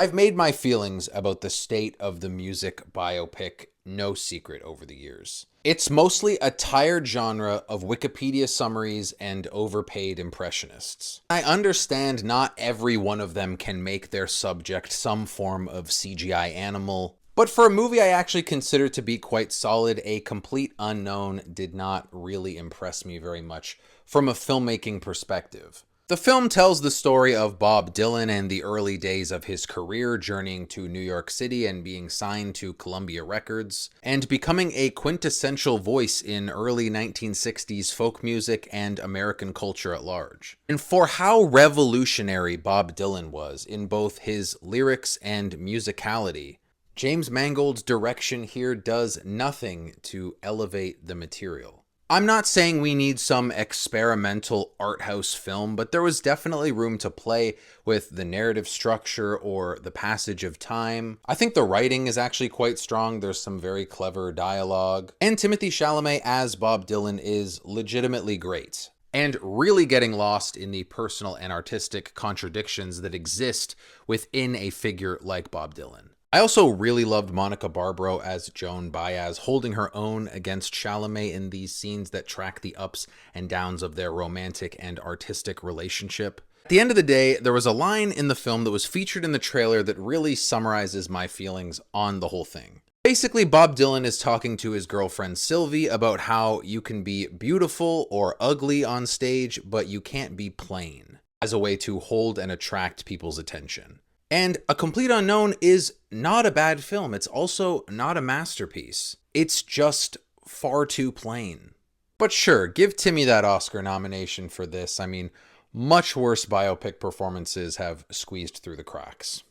I've made my feelings about the state of the music biopic no secret over the years. It's mostly a tired genre of Wikipedia summaries and overpaid impressionists. I understand not every one of them can make their subject some form of CGI animal, but for a movie I actually consider to be quite solid, A Complete Unknown did not really impress me very much from a filmmaking perspective. The film tells the story of Bob Dylan and the early days of his career, journeying to New York City and being signed to Columbia Records, and becoming a quintessential voice in early 1960s folk music and American culture at large. And for how revolutionary Bob Dylan was in both his lyrics and musicality, James Mangold's direction here does nothing to elevate the material. I'm not saying we need some experimental art house film, but there was definitely room to play with the narrative structure or the passage of time. I think the writing is actually quite strong. There's some very clever dialogue. And Timothee Chalamet as Bob Dylan is legitimately great, and really getting lost in the personal and artistic contradictions that exist within a figure like Bob Dylan. I also really loved Monica Barbaro as Joan Baez, holding her own against Chalamet in these scenes that track the ups and downs of their romantic and artistic relationship. At the end of the day, there was a line in the film that was featured in the trailer that really summarizes my feelings on the whole thing. Basically, Bob Dylan is talking to his girlfriend Sylvie about how you can be beautiful or ugly on stage, but you can't be plain, as a way to hold and attract people's attention. And A Complete Unknown is not a bad film. It's also not a masterpiece. It's just far too plain. But sure, give Timmy that Oscar nomination for this. I mean, much worse biopic performances have squeezed through the cracks.